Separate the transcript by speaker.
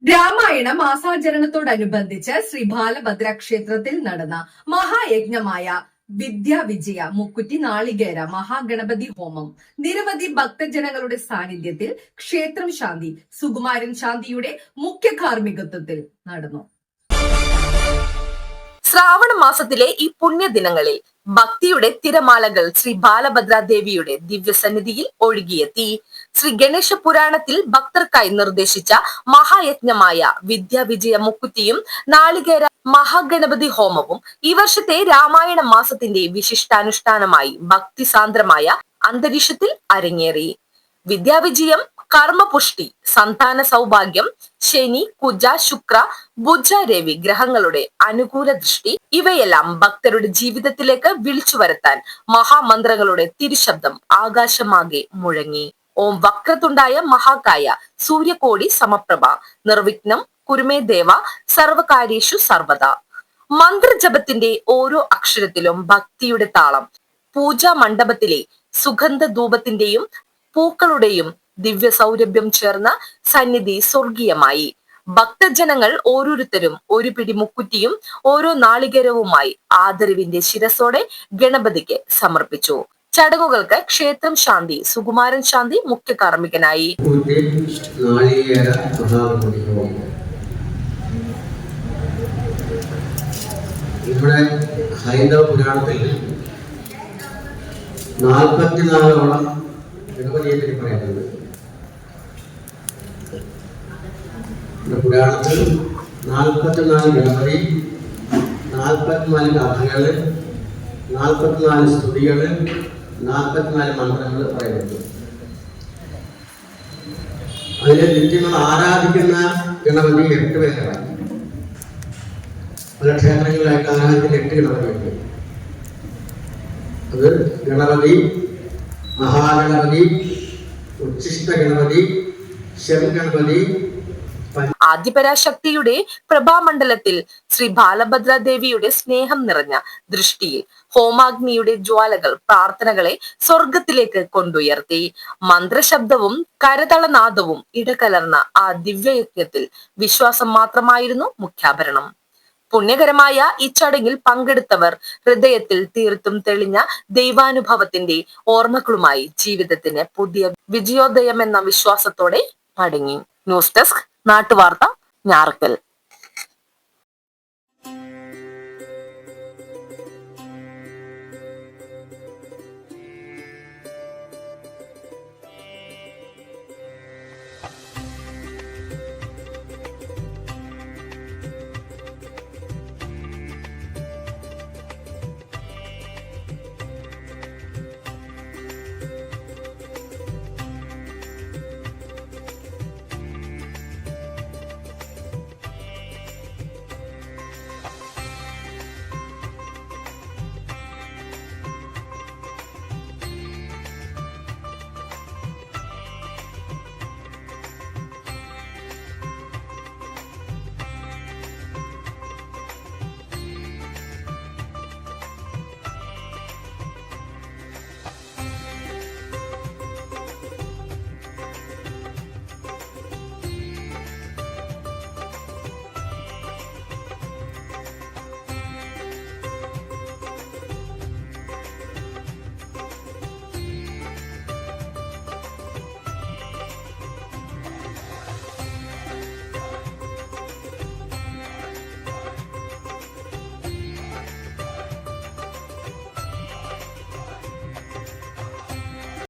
Speaker 1: രാമായണ മാസാചരണത്തോടനുബന്ധിച്ച് ശ്രീ ബാലഭദ്ര ക്ഷേത്രത്തിൽ നടന്ന മഹായജ്ഞമായ വിദ്യാവിജയ മുക്കുറ്റി നാളികേര മഹാഗണപതി ഹോമം നിരവധി ഭക്തജനങ്ങളുടെ സാന്നിധ്യത്തിൽ ക്ഷേത്രം ശാന്തി സുകുമാരൻ ശാന്തിയുടെ മുഖ്യ കാർമ്മികത്വത്തിൽ നടന്നു.
Speaker 2: ശ്രാവണ മാസത്തിലെ ഈ പുണ്യദിനങ്ങളിൽ ഭക്തിയുടെ തിരമാലകൾ ശ്രീ ബാലഭദ്ര ദേവിയുടെ ദിവ്യസന്നിധിയിൽ ഒഴുകിയെത്തി. ശ്രീ ഗണേശ പുരാണത്തിൽ ഭക്തർക്കായി നിർദ്ദേശിച്ച മഹായജ്ഞമായ വിദ്യാവിജയ മുക്കുറ്റിയും നാളികേര മഹാഗണപതി ഹോമവും ഈ വർഷത്തെ രാമായണ മാസത്തിന്റെ വിശിഷ്ടാനുഷ്ഠാനമായി ഭക്തിസാന്ദ്രമായ അന്തരീക്ഷത്തിൽ അരങ്ങേറി. വിദ്യാവിജയം, കർമ്മപുഷ്ടി, സന്താന സൗഭാഗ്യം, ശനി, കുജ, ശുക്ര, ബുധ, രവി ഗ്രഹങ്ങളുടെ അനുകൂല ദൃഷ്ടി ഇവയെല്ലാം ഭക്തരുടെ ജീവിതത്തിലേക്ക് വിളിച്ചു വരുത്താൻ മഹാമന്ത്രങ്ങളുടെ തിരുശബ്ദം ആകാശമാകെ മുഴങ്ങി. ഓം വക്രതുണ്ടായ മഹാകായ സൂര്യകോടി സമപ്രഭ നിർവിഘ്നം കുരുമേ ദേവ സർവകാര്യേഷു സർവദ. മന്ത്രജപത്തിന്റെ ഓരോ അക്ഷരത്തിലും ഭക്തിയുടെ താളം. പൂജാ മണ്ഡപത്തിലെ സുഗന്ധ ധൂപത്തിന്റെയും പൂക്കളുടെയും ദിവ്യ സൗരഭ്യം ചേർന്ന സന്നിധി സ്വർഗീയമായി. ഭക്തജനങ്ങൾ ഓരോരുത്തരും ഒരു പിടി മുക്കുറ്റിയും ഓരോ നാളികേരവുമായി ആദരവിന്റെ ശിരസോടെ ഗണപതിക്ക് സമർപ്പിച്ചു. ചടങ്ങുകൾക്ക് ക്ഷേത്രം ശാന്തി സുകുമാരൻ ശാന്തി മുഖ്യ കാർമ്മികനായി.
Speaker 3: ഇവിടെ ഹൈന്ദവ പുരാണത്തിൽ 44ഓളം ഗണപതിയെ പറ്റി പറയുന്നുണ്ട്. പുരാണത്തിൽ 44 ഗണപതി, 44 കഥകള്, 44 സ്തുതികള്, 44 മന്ത്രങ്ങൾ പറയുന്നുണ്ട്. അതിൽ നിത്യങ്ങൾ ആരാധിക്കുന്ന ഗണപതി 8 പേരാണ്. പല ക്ഷേത്രങ്ങളിലായിട്ട് ആരാധിക്കുന്ന 8 ഗണപതിയുണ്ട്. അത് ഗണപതി, മഹാഗണപതി, ഉച്ഛിഷ്ട ഗണപതി, ശംഗണപതി.
Speaker 2: ആദിപരാശക്തിയുടെ പ്രഭാമണ്ഡലത്തിൽ ശ്രീ ബാലഭദ്ര ദേവിയുടെ സ്നേഹം നിറഞ്ഞ ദൃഷ്ടിയിൽ ഹോമാഗ്നിയുടെ ജ്വാലകൾ പ്രാർത്ഥനകളെ സ്വർഗത്തിലേക്ക് കൊണ്ടുയർത്തി. മന്ത്രശബ്ദവും കരതളനാദവും ഇടകലർന്ന ആ ദിവ്യയജ്ഞത്തിൽ വിശ്വാസം മാത്രമായിരുന്നു മുഖ്യാഭരണം. പുണ്യകരമായ ഈ ചടങ്ങിൽ പങ്കെടുത്തവർ ഹൃദയത്തിൽ തീർത്തും തെളിഞ്ഞ ദൈവാനുഭവത്തിന്റെ ഓർമ്മകളുമായി ജീവിതത്തിന് പുതിയ വിജയോദയമെന്ന വിശ്വാസത്തോടെ മടങ്ങി. ന്യൂസ് ഡെസ്ക് നാട്ടുവാർത്ത, ഞാറക്കൽ.